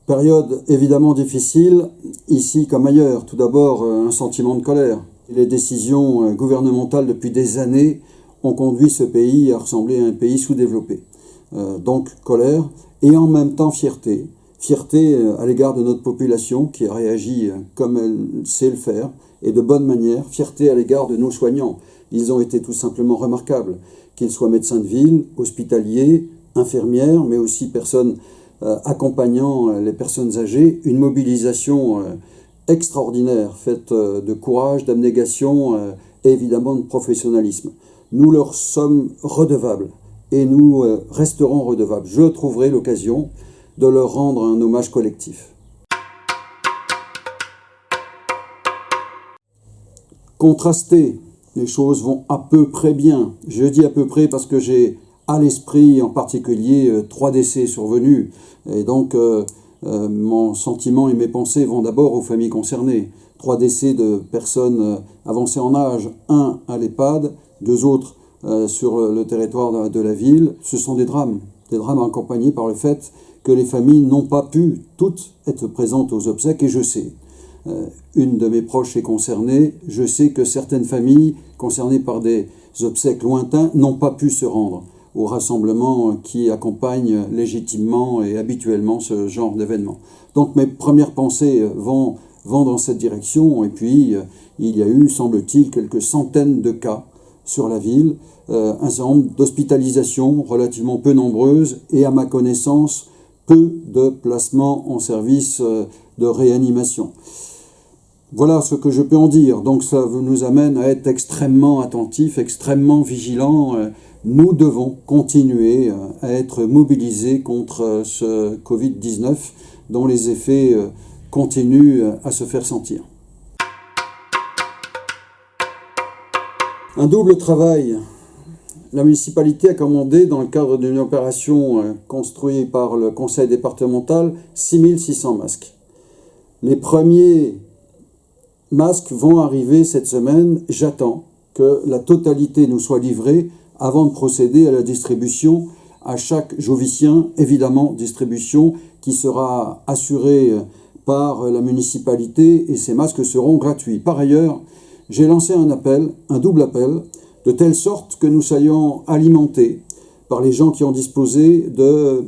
Période évidemment difficile, ici comme ailleurs. Tout d'abord, un sentiment de colère. Les décisions gouvernementales depuis des années ont conduit ce pays à ressembler à un pays sous-développé. Donc colère et en même temps fierté. Fierté à l'égard de notre population qui a réagi comme elle sait le faire et de bonne manière. Fierté à l'égard de nos soignants. Ils ont été tout simplement remarquables. Qu'ils soient médecins de ville, hospitaliers, infirmières, mais aussi personnes accompagnant les personnes âgées, une mobilisation extraordinaire, faite de courage, d'abnégation et évidemment de professionnalisme. Nous leur sommes redevables et nous resterons redevables. Je trouverai l'occasion de leur rendre un hommage collectif. Contrasté, les choses vont à peu près bien. Je dis à peu près parce que j'ai à l'esprit en particulier 3 décès survenus. Et donc mon sentiment et mes pensées vont d'abord aux familles concernées. 3 décès de personnes avancées en âge, 1 à l'EHPAD, 2 autres sur le territoire de la ville. Ce sont des drames accompagnés par le fait que les familles n'ont pas pu toutes être présentes aux obsèques. Et je sais, une de mes proches est concernée, je sais que certaines familles concernées par des obsèques lointains n'ont pas pu se rendre au rassemblement qui accompagne légitimement et habituellement ce genre d'événement. Donc mes premières pensées vont dans cette direction, et puis il y a eu, semble-t-il, quelques centaines de cas sur la ville, un certain nombre d'hospitalisations relativement peu nombreuses, et à ma connaissance, peu de placements en service de réanimation. Voilà ce que je peux en dire. Donc ça nous amène à être extrêmement attentifs, extrêmement vigilants. Nous devons continuer à être mobilisés contre ce Covid-19 dont les effets continuent à se faire sentir. Un double travail. La municipalité a commandé, dans le cadre d'une opération construite par le conseil départemental, 6600 masques. Les premiers masques vont arriver cette semaine. J'attends que la totalité nous soit livrée avant de procéder à la distribution à chaque jovicien, évidemment, distribution qui sera assurée par la municipalité, et ces masques seront gratuits. Par ailleurs, j'ai lancé un double appel, de telle sorte que nous soyons alimentés par les gens qui ont disposé de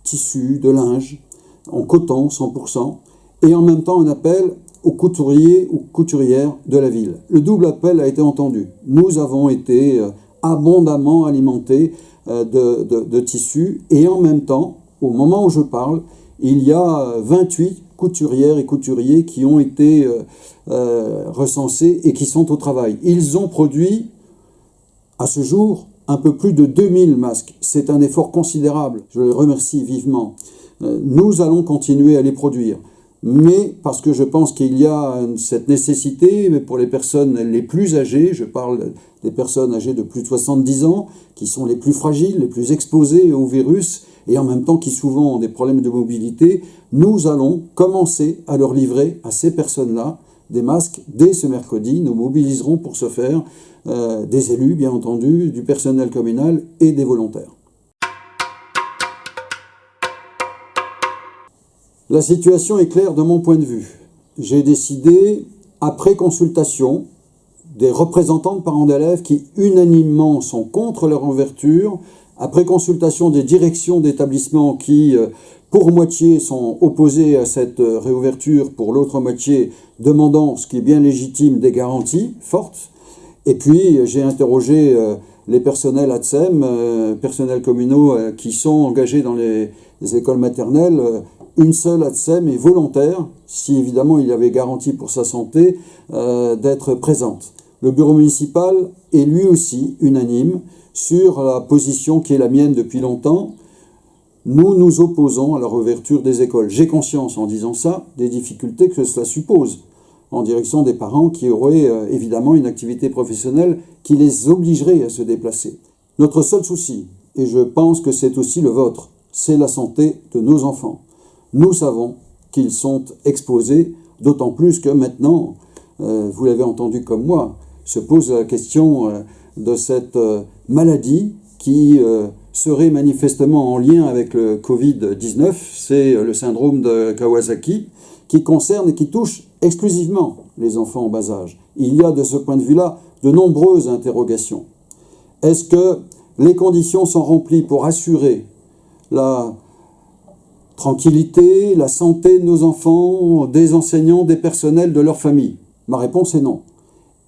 tissus, de linge, en coton 100%, et en même temps un appel aux couturiers ou couturières de la ville. Le double appel a été entendu. Nous avons été abondamment alimentés de tissus, et en même temps, au moment où je parle, il y a 28 couturières et couturiers qui ont été recensés et qui sont au travail. Ils ont produit, à ce jour, un peu plus de 2000 masques. C'est un effort considérable, je les remercie vivement. Nous allons continuer à les produire. Mais parce que je pense qu'il y a cette nécessité, mais pour les personnes les plus âgées, je parle des personnes âgées de plus de 70 ans, qui sont les plus fragiles, les plus exposées au virus, et en même temps qui souvent ont des problèmes de mobilité, nous allons commencer à leur livrer à ces personnes-là des masques dès ce mercredi. Nous mobiliserons pour ce faire des élus, bien entendu, du personnel communal et des volontaires. La situation est claire de mon point de vue. J'ai décidé, après consultation des représentants de parents d'élèves qui unanimement sont contre leur ouverture, après consultation des directions d'établissements qui, pour moitié, sont opposées à cette réouverture, pour l'autre moitié, demandant, ce qui est bien légitime, des garanties fortes. Et puis, j'ai interrogé les personnels ATSEM, personnels communaux qui sont engagés dans les écoles maternelles. Une seule ATSEM est volontaire, si évidemment il y avait garantie pour sa santé, d'être présente. Le bureau municipal est lui aussi unanime sur la position qui est la mienne depuis longtemps. Nous nous opposons à la réouverture des écoles. J'ai conscience, en disant ça, des difficultés que cela suppose en direction des parents qui auraient évidemment une activité professionnelle qui les obligerait à se déplacer. Notre seul souci, et je pense que c'est aussi le vôtre, c'est la santé de nos enfants. Nous savons qu'ils sont exposés, d'autant plus que maintenant, vous l'avez entendu comme moi, se pose la question de cette maladie qui serait manifestement en lien avec le Covid-19, c'est le syndrome de Kawasaki, qui concerne et qui touche exclusivement les enfants en bas âge. Il y a de ce point de vue-là de nombreuses interrogations. Est-ce que les conditions sont remplies pour assurer la tranquillité, la santé de nos enfants, des enseignants, des personnels, de leur famille? Ma réponse est non.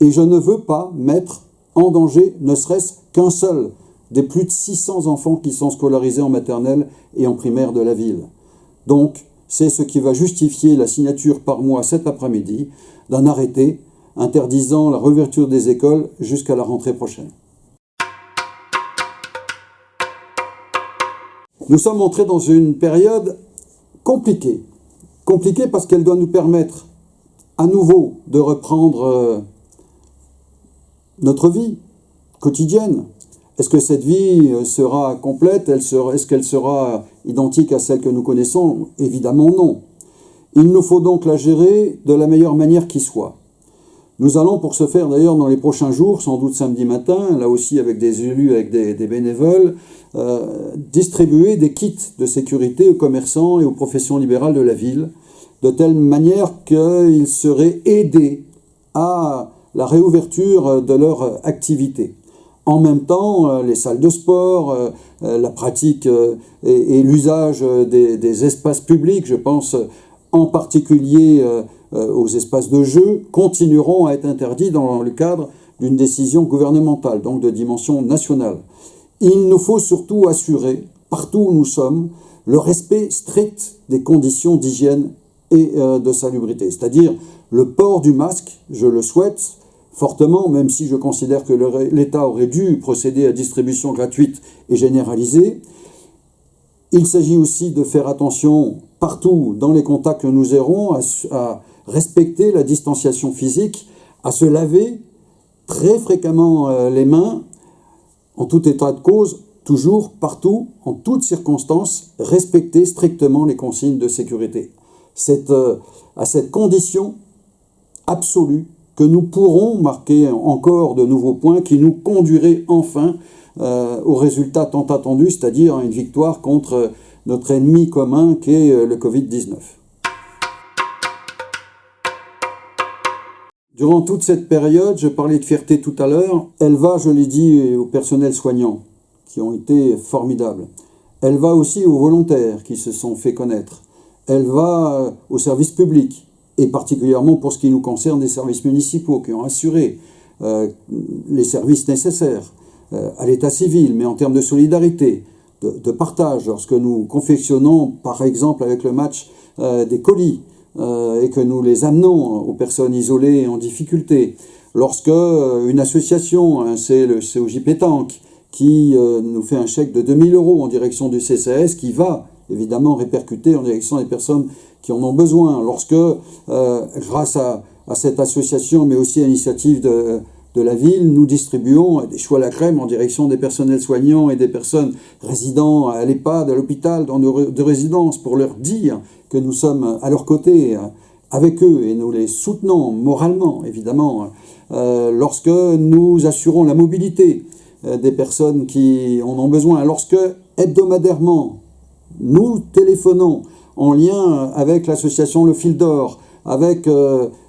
Et je ne veux pas mettre en danger, ne serait-ce qu'un seul des plus de 600 enfants qui sont scolarisés en maternelle et en primaire de la ville. Donc, c'est ce qui va justifier la signature par moi cet après-midi d'un arrêté interdisant la réouverture des écoles jusqu'à la rentrée prochaine. Nous sommes entrés dans une période compliquée. Compliquée parce qu'elle doit nous permettre à nouveau de reprendre notre vie quotidienne. Est-ce que cette vie sera complète? Est-ce qu'elle sera identique à celle que nous connaissons? Évidemment non. Il nous faut donc la gérer de la meilleure manière qui soit. Nous allons pour ce faire d'ailleurs dans les prochains jours, sans doute samedi matin, là aussi avec des élus, avec des bénévoles, distribuer des kits de sécurité aux commerçants et aux professions libérales de la ville, de telle manière qu'ils seraient aidés à la réouverture de leur activité. En même temps, les salles de sport, la pratique et l'usage des espaces publics, je pense en particulier aux espaces de jeu, continueront à être interdits dans le cadre d'une décision gouvernementale, donc de dimension nationale. Il nous faut surtout assurer, partout où nous sommes, le respect strict des conditions d'hygiène et de salubrité, c'est-à-dire le port du masque, je le souhaite fortement, même si je considère que l'État aurait dû procéder à distribution gratuite et généralisée. Il s'agit aussi de faire attention partout dans les contacts que nous aurons à respecter la distanciation physique, à se laver très fréquemment les mains, en tout état de cause, toujours, partout, en toutes circonstances, respecter strictement les consignes de sécurité. C'est à cette condition absolue que nous pourrons marquer encore de nouveaux points qui nous conduiraient enfin au résultat tant attendu, c'est-à-dire une victoire contre notre ennemi commun qu'est le Covid-19. Durant toute cette période, je parlais de fierté tout à l'heure, elle va, je l'ai dit, au personnel soignant, qui ont été formidables. Elle va aussi aux volontaires qui se sont fait connaître. Elle va aux services publics, et particulièrement pour ce qui nous concerne des services municipaux qui ont assuré les services nécessaires à l'état civil, mais en termes de solidarité, de partage, lorsque nous confectionnons, par exemple avec le match, des colis, et que nous les amenons aux personnes isolées et en difficulté. Lorsque une association, c'est le COJ Pétanque, qui nous fait un chèque de 2000 € en direction du CCAS, qui va évidemment répercuter en direction des personnes qui en ont besoin. Lorsque, grâce à cette association, mais aussi à l'initiative de la ville, nous distribuons des choux à la crème en direction des personnels soignants et des personnes résidant à l'EHPAD, à l'hôpital, dans nos de résidence, pour leur dire que nous sommes à leur côté, avec eux, et nous les soutenons moralement, évidemment. Lorsque nous assurons la mobilité des personnes qui en ont besoin, lorsque, hebdomadairement, nous téléphonons en lien avec l'association Le Fil d'Or, avec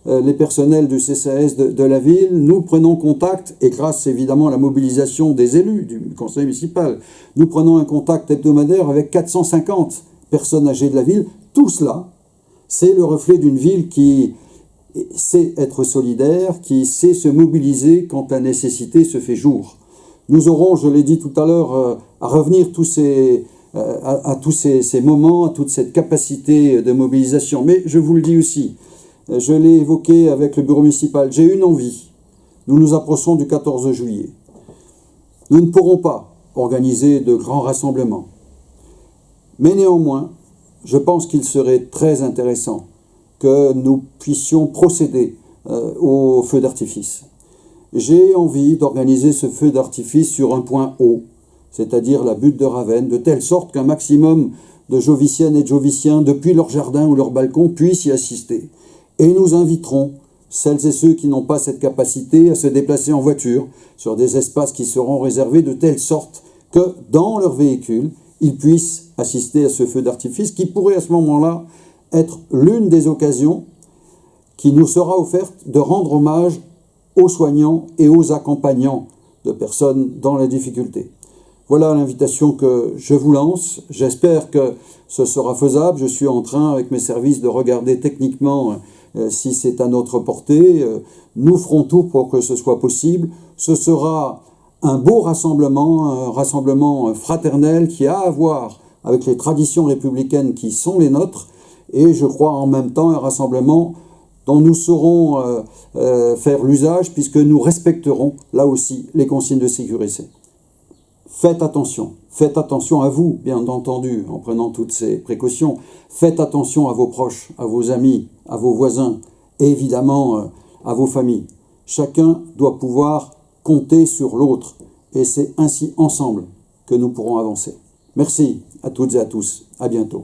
les personnels du CCAS de la ville, nous prenons contact, et grâce évidemment à la mobilisation des élus du conseil municipal, nous prenons un contact hebdomadaire avec 450 personnes âgées de la ville. Tout cela, c'est le reflet d'une ville qui sait être solidaire, qui sait se mobiliser quand la nécessité se fait jour. Nous aurons, je l'ai dit tout à l'heure, à revenir à tous ces moments, à toute cette capacité de mobilisation. Mais je vous le dis aussi, je l'ai évoqué avec le bureau municipal, j'ai une envie. Nous nous approchons du 14 juillet. Nous ne pourrons pas organiser de grands rassemblements. Mais néanmoins, je pense qu'il serait très intéressant que nous puissions procéder au feu d'artifice. J'ai envie d'organiser ce feu d'artifice sur un point haut, c'est-à-dire la butte de Ravenne, de telle sorte qu'un maximum de Joviciennes et de Joviciens, depuis leur jardin ou leur balcon, puissent y assister. Et nous inviterons celles et ceux qui n'ont pas cette capacité à se déplacer en voiture sur des espaces qui seront réservés de telle sorte que dans leur véhicule, ils puissent assister à ce feu d'artifice qui pourrait à ce moment-là être l'une des occasions qui nous sera offerte de rendre hommage aux soignants et aux accompagnants de personnes dans la difficulté. Voilà l'invitation que je vous lance. J'espère que ce sera faisable. Je suis en train, avec mes services, de regarder techniquement si c'est à notre portée. Nous ferons tout pour que ce soit possible. Ce sera un beau rassemblement, un rassemblement fraternel qui a à voir avec les traditions républicaines qui sont les nôtres, et je crois en même temps un rassemblement dont nous saurons faire l'usage puisque nous respecterons là aussi les consignes de sécurité. Faites attention à vous, bien entendu, en prenant toutes ces précautions. Faites attention à vos proches, à vos amis, à vos voisins et évidemment à vos familles. Chacun doit pouvoir compter sur l'autre et c'est ainsi ensemble que nous pourrons avancer. Merci à toutes et à tous. À bientôt.